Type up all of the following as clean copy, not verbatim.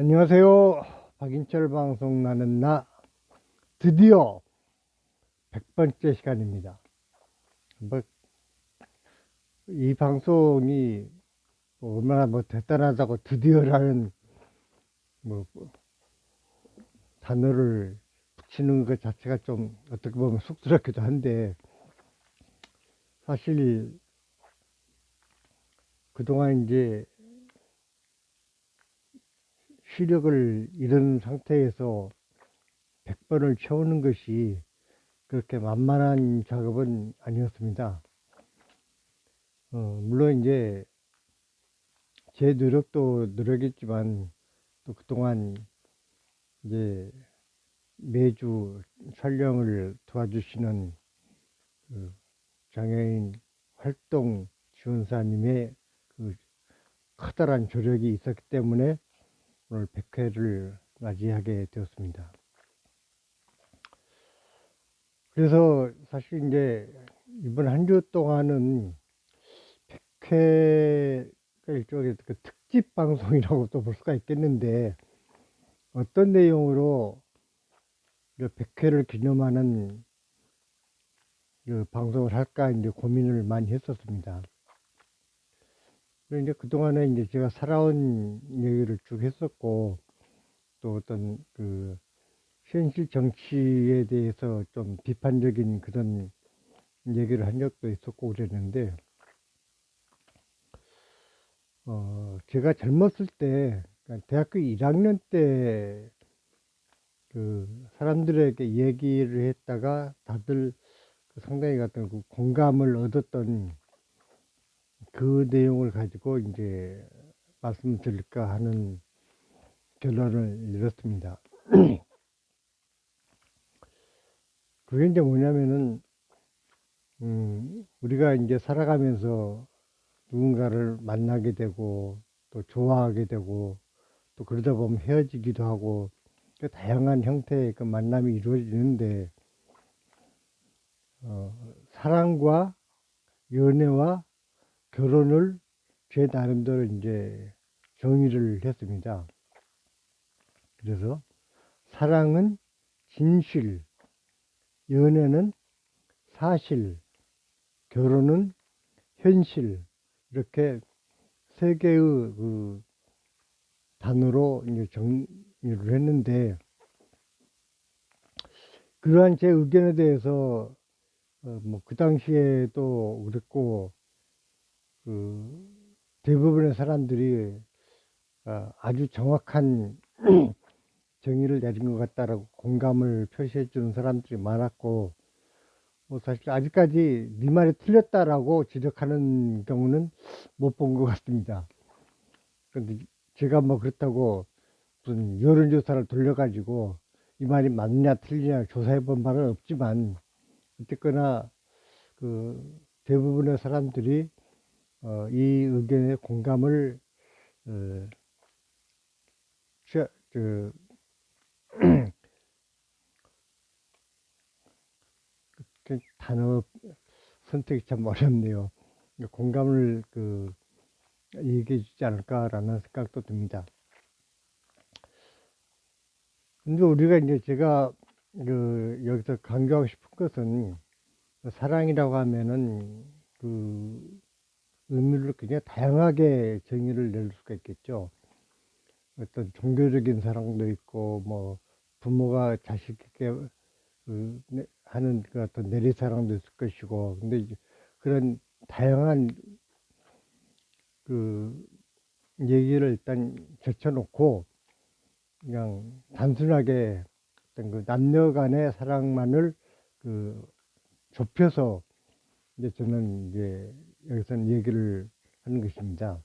안녕하세요. 박인철 방송 나는 나 드디어 100번째 시간입니다. 뭐, 이 방송이 얼마나 대단하다고 드디어라는 뭐 단어를 붙이는 것 자체가 좀 어떻게 보면 쑥스럽기도 한데, 사실 그동안 이제 시력을 잃은 상태에서 100번을 채우는 것이 그렇게 만만한 작업은 아니었습니다. 물론 이제 제 노력도 노력했지만, 또 그동안 이제 매주 촬영을 도와주시는 그 장애인 활동 지원사님의 그 커다란 조력이 있었기 때문에 오늘 100회를 맞이하게 되었습니다. 그래서 사실 이제 이번 한 주 동안은 100회가 일종의 그 특집 방송이라고 또 볼 수가 있겠는데, 어떤 내용으로 100회를 기념하는 그 방송을 할까 이제 고민을 많이 했었습니다. 그리고 이제 그동안에 이제 제가 살아온 얘기를 쭉 했었고, 또 어떤 그 현실 정치에 대해서 좀 비판적인 그런 얘기를 한 적도 있었고 그랬는데, 제가 젊었을 때, 그러니까 대학교 1학년 때 그 사람들에게 얘기를 했다가 다들 그 상당히 같은 그 공감을 얻었던 그 내용을 가지고 이제 말씀드릴까 하는 결론을 내렸습니다. 그게 이제 뭐냐면은, 우리가 이제 살아가면서 누군가를 만나게 되고, 또 좋아하게 되고, 또 그러다 보면 헤어지기도 하고, 그 다양한 형태의 그 만남이 이루어지는데, 사랑과 연애와 결혼을 제 나름대로 이제 정의를 했습니다. 그래서 사랑은 진실, 연애는 사실, 결혼은 현실, 이렇게 세 개의 그 단어로 이제 정리를 했는데, 그러한 제 의견에 대해서 뭐 그 당시에도 그랬고, 그 대부분의 사람들이 아주 정확한 정의를 내린 것 같다라고 공감을 표시해 주는 사람들이 많았고, 뭐 사실 아직까지 네 말이 틀렸다라고 지적하는 경우는 못 본 것 같습니다. 그런데 제가 뭐 그렇다고 무슨 여론조사를 돌려가지고 이 말이 맞느냐 틀리냐 조사해 본 바는 없지만, 어쨌거나 그 대부분의 사람들이 이 의견에 공감을 어, 그 단어 선택이 참 어렵네요. 공감을 얘기해 주지 않을까라는 생각도 듭니다. 근데 우리가 이제 제가 여기서 강조하고 싶은 것은, 사랑이라고 하면은 그 의미를 굉장히 다양하게 정의를 낼 수가 있겠죠. 어떤 종교적인 사랑도 있고, 뭐 부모가 자식에게 하는 그 어떤 내리사랑도 있을 것이고, 근데 이제 그런 다양한 그 얘기를 일단 제쳐놓고 그냥 단순하게 어떤 그 남녀 간의 사랑만을 그 좁혀서 이제 저는 이제 여기서는 얘기를 하는 것입니다.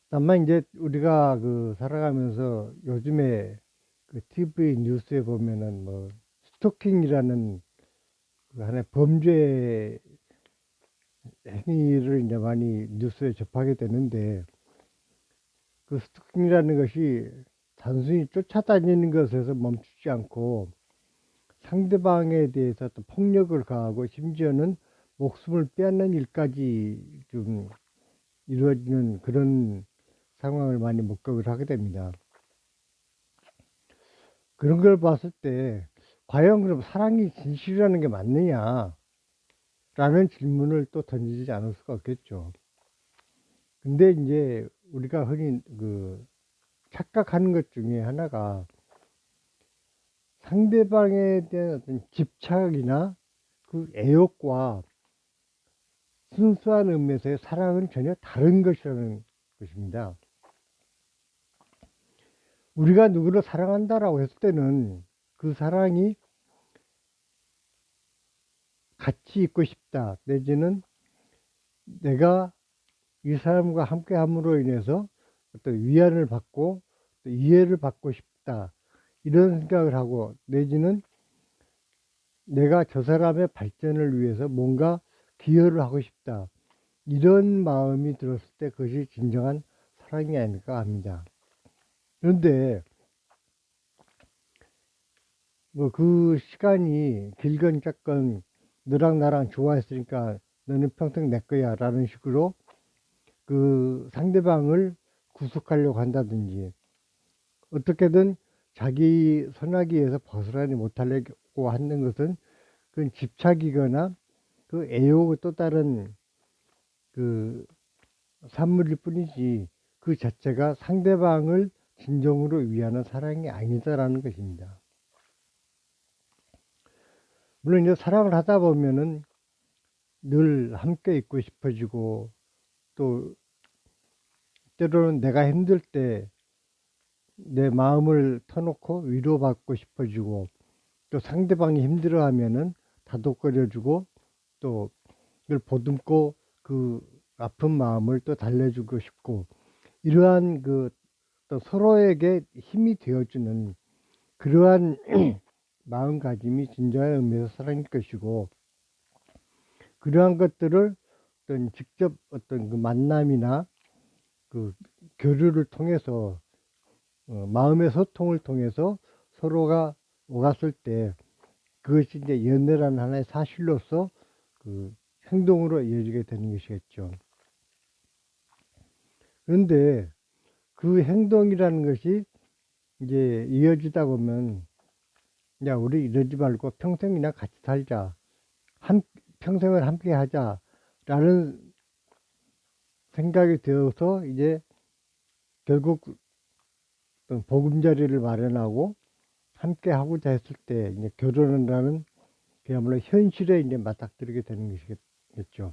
다만 이제 우리가 그 살아가면서 요즘에 그 TV 뉴스에 보면은 뭐 스토킹이라는 그 하나의 범죄 행위를 이제 많이 뉴스에 접하게 되는데, 그 스토킹이라는 것이 단순히 쫓아다니는 것에서 멈추지 않고 상대방에 대해서 또 폭력을 가하고 심지어는 목숨을 빼앗는 일까지 좀 이루어지는 그런 상황을 많이 목격을 하게 됩니다. 그런 걸 봤을 때 과연 그럼 사랑이 진실이라는 게 맞느냐 라는 질문을 또 던지지 않을 수가 없겠죠. 근데 이제 우리가 흔히 착각하는 것 중에 하나가 상대방에 대한 어떤 집착이나 그 애욕과 순수한 의미에서의 사랑은 전혀 다른 것이라는 것입니다. 우리가 누구를 사랑한다라고 했을 때는 그 사랑이 같이 있고 싶다, 내지는 내가 이 사람과 함께 함으로 인해서 어떤 위안을 받고 이해를 받고 싶다, 이런 생각을 하고, 내지는 내가 저 사람의 발전을 위해서 뭔가 기여를 하고 싶다, 이런 마음이 들었을 때 그것이 진정한 사랑이 아닐까 합니다. 그런데 뭐 그 시간이 길건 짧건 너랑 나랑 좋아했으니까 너는 평생 내 거야 라는 식으로 그 상대방을 구속하려고 한다든지, 어떻게든 자기 선악기에서 벗어나지 못하려고 하는 것은 그건 집착이거나 그 애욕의 또 다른 그 산물일 뿐이지, 그 자체가 상대방을 진정으로 위하는 사랑이 아니다라는 것입니다. 물론 이제 사랑을 하다 보면은 늘 함께 있고 싶어지고, 또 때로는 내가 힘들 때 내 마음을 터놓고 위로받고 싶어지고, 또 상대방이 힘들어하면은 다독거려주고, 또 그걸 보듬고 그 아픈 마음을 또 달래주고 싶고, 이러한 또 서로에게 힘이 되어주는 그러한 마음가짐이 진정한 의미에서 사랑일 것이고, 그러한 것들을 어떤 직접 어떤 그 만남이나 그 교류를 통해서 마음의 소통을 통해서 서로가 오갔을 때 그것이 이제 연애라는 하나의 사실로서 그 행동으로 이어지게 되는 것이겠죠. 그런데 그 행동이라는 것이 이제 이어지다 보면, 야, 우리 이러지 말고 평생이나 같이 살자, 평생을 함께 하자 라는 생각이 되어서 이제 결국 어떤 보금자리를 마련하고 함께 하고자 했을 때 이제 결혼이라는 그야말로 현실에 이제 맞닥뜨리게 되는 것이겠죠.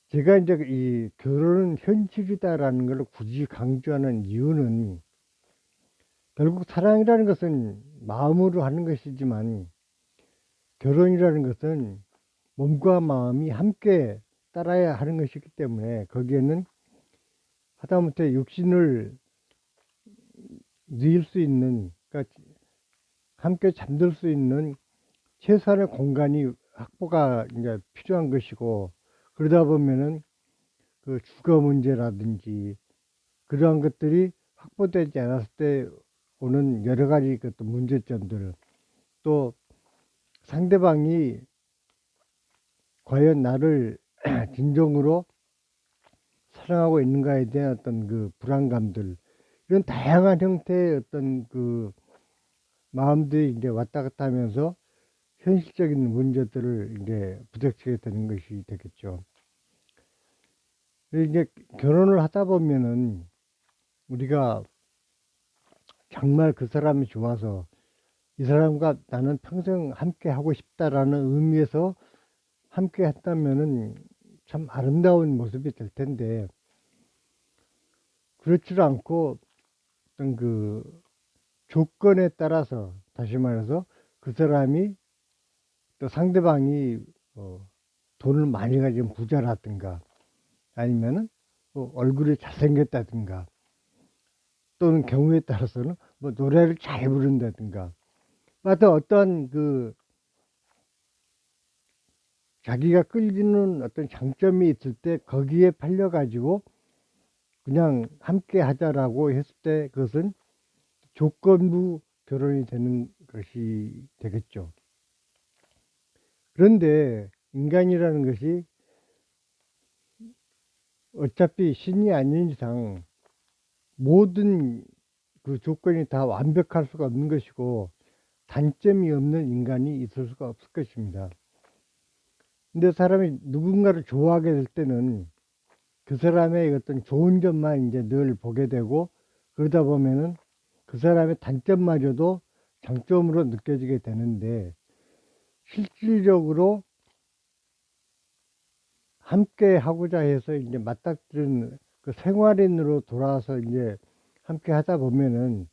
제가 이제 이 결혼은 현실이다라는 걸 굳이 강조하는 이유는, 결국 사랑이라는 것은 마음으로 하는 것이지만 결혼이라는 것은 몸과 마음이 함께 따라야 하는 것이기 때문에, 거기에는 하다못해 육신을 누일 수 있는, 그러니까 함께 잠들 수 있는 최소한의 공간이 확보가 이제 필요한 것이고, 그러다 보면은 그 주거 문제라든지 그러한 것들이 확보되지 않았을 때 오는 여러 가지 그 또 문제점들, 또 상대방이 과연 나를 진정으로 사랑하고 있는가에 대한 어떤 그 불안감들, 이런 다양한 형태의 어떤 그 마음들이 이제 왔다 갔다 하면서 현실적인 문제들을 이제 부닥치게 되는 것이 되겠죠. 그래서 이제 결혼을 하다 보면은 우리가 정말 그 사람이 좋아서 이 사람과 나는 평생 함께 하고 싶다라는 의미에서 함께 했다면은 참 아름다운 모습이 될 텐데, 그렇지도 않고 어떤 그 조건에 따라서, 다시 말해서 그 사람이 또 상대방이 돈을 많이 가진 부자라든가, 아니면은 얼굴이 잘생겼다든가, 또는 경우에 따라서는 뭐 노래를 잘 부른다든가, 하여튼 어떤 그 자기가 끌리는 어떤 장점이 있을 때 거기에 팔려 가지고 그냥 함께 하자라고 했을 때 그것은 조건부 결혼이 되는 것이 되겠죠. 그런데 인간이라는 것이 어차피 신이 아닌 이상 모든 그 조건이 다 완벽할 수가 없는 것이고 단점이 없는 인간이 있을 수가 없을 것입니다. 근데 사람이 누군가를 좋아하게 될 때는 그 사람의 어떤 좋은 점만 이제 늘 보게 되고, 그러다 보면은 그 사람의 단점마저도 장점으로 느껴지게 되는데, 실질적으로 함께 하고자 해서 이제 맞닥뜨린 그 생활인으로 돌아와서 이제 함께 하다 보면은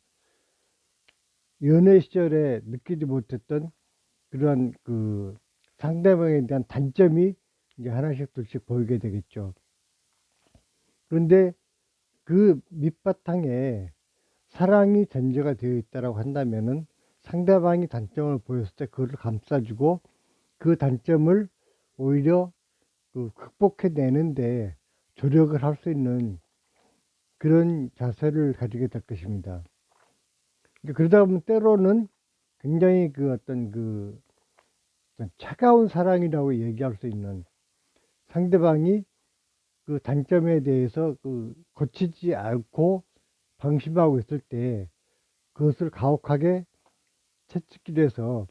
연애 시절에 느끼지 못했던 그러한 그 상대방에 대한 단점이 이제 하나씩 둘씩 보이게 되겠죠. 그런데 그 밑바탕에 사랑이 전제가 되어 있다라고 한다면은 상대방이 단점을 보였을 때 그걸 감싸주고 그 단점을 오히려 그 극복해내는데 조력을 할 수 있는 그런 자세를 가지게 될 것입니다. 그러다 보면 때로는 굉장히 그 어떤 차가운 사랑이라고 얘기할 수 있는, 상대방이 그 단점에 대해서 그 고치지 않고 방심하고 있을 때 그것을 가혹하게 채찍질 해서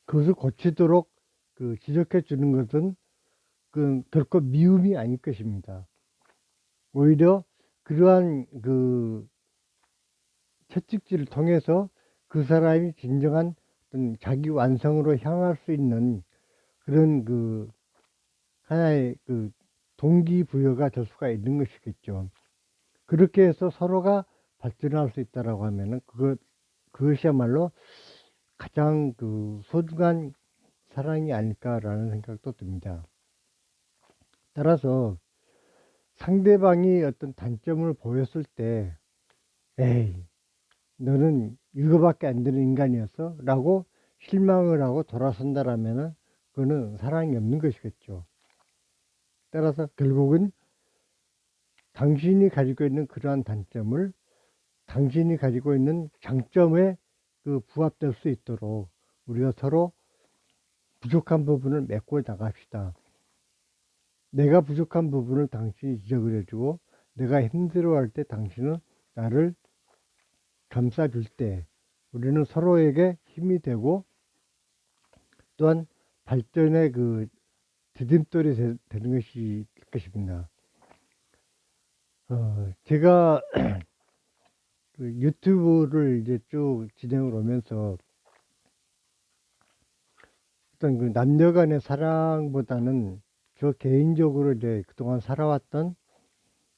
그것을 고치도록 그 지적해 주는 것은 그 결코 미움이 아닐 것입니다. 오히려 그러한 그 채찍질을 통해서 그 사람이 진정한 어떤 자기 완성으로 향할 수 있는 그런 그 하나의 그 동기부여가 될 수가 있는 것이겠죠. 그렇게 해서 서로가 발전할 수 있다라고 하면은 그것이야말로 가장 그 소중한 사랑이 아닐까라는 생각도 듭니다. 따라서 상대방이 어떤 단점을 보였을 때, 에이, 너는 이거밖에 안 되는 인간이었어? 라고 실망을 하고 돌아선다라면은 그거는 사랑이 없는 것이겠죠. 따라서 결국은 당신이 가지고 있는 그러한 단점을 당신이 가지고 있는 장점에 그 부합될 수 있도록 우리가 서로 부족한 부분을 메꿔 나갑시다. 내가 부족한 부분을 당신이 지적을 해주고, 내가 힘들어할 때 당신은 나를 감싸줄 때 우리는 서로에게 힘이 되고, 또한 발전의 그 디딤돌이 되는 것이 될 것입니다. 제가 그 유튜브를 이제 쭉 진행을 오면서 어떤 그 남녀 간의 사랑보다는 저 개인적으로 이제 그동안 살아왔던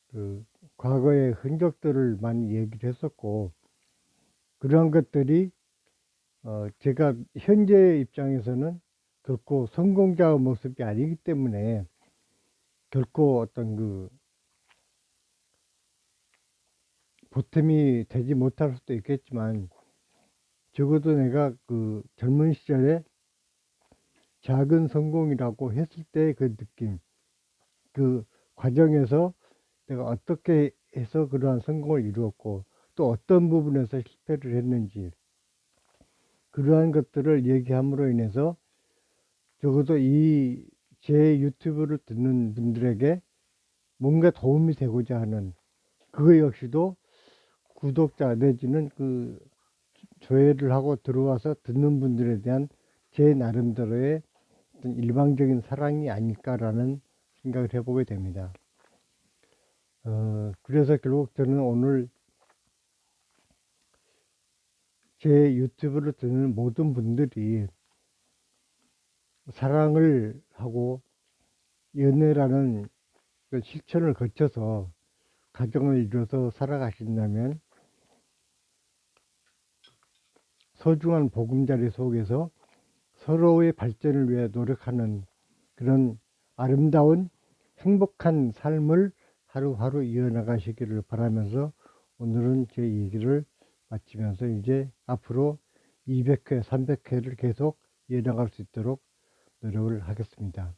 그 과거의 흔적들을 많이 얘기를 했었고, 그러한 것들이 제가 현재 입장에서는 결코 성공자의 모습이 아니기 때문에 결코 어떤 그 보탬이 되지 못할 수도 있겠지만, 적어도 내가 그 젊은 시절에 작은 성공이라고 했을 때 그 느낌, 그 과정에서 내가 어떻게 해서 그러한 성공을 이루었고 또 어떤 부분에서 실패를 했는지, 그러한 것들을 얘기함으로 인해서 적어도 이 제 유튜브를 듣는 분들에게 뭔가 도움이 되고자 하는, 그거 역시도 구독자 내지는 그 조회를 하고 들어와서 듣는 분들에 대한 제 나름대로의 어떤 일방적인 사랑이 아닐까라는 생각을 해보게 됩니다. 그래서 결국 저는 오늘 제 유튜브를 듣는 모든 분들이 사랑을 하고 연애라는 그 실천을 거쳐서 가정을 이루어서 살아가신다면 소중한 보금자리 속에서 서로의 발전을 위해 노력하는 그런 아름다운 행복한 삶을 하루하루 이어나가시기를 바라면서 오늘은 제 얘기를 마치면서 이제 앞으로 200회, 300회를 계속 이어나갈 수 있도록 노력을 하겠습니다.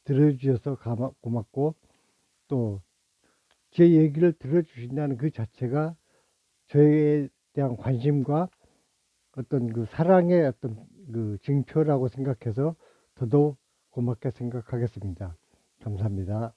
들어주셔서 고맙고, 또 제 얘기를 들어주신다는 그 자체가 저에 대한 관심과 어떤 그 사랑의 어떤 그 징표라고 생각해서 더더욱 고맙게 생각하겠습니다. 감사합니다.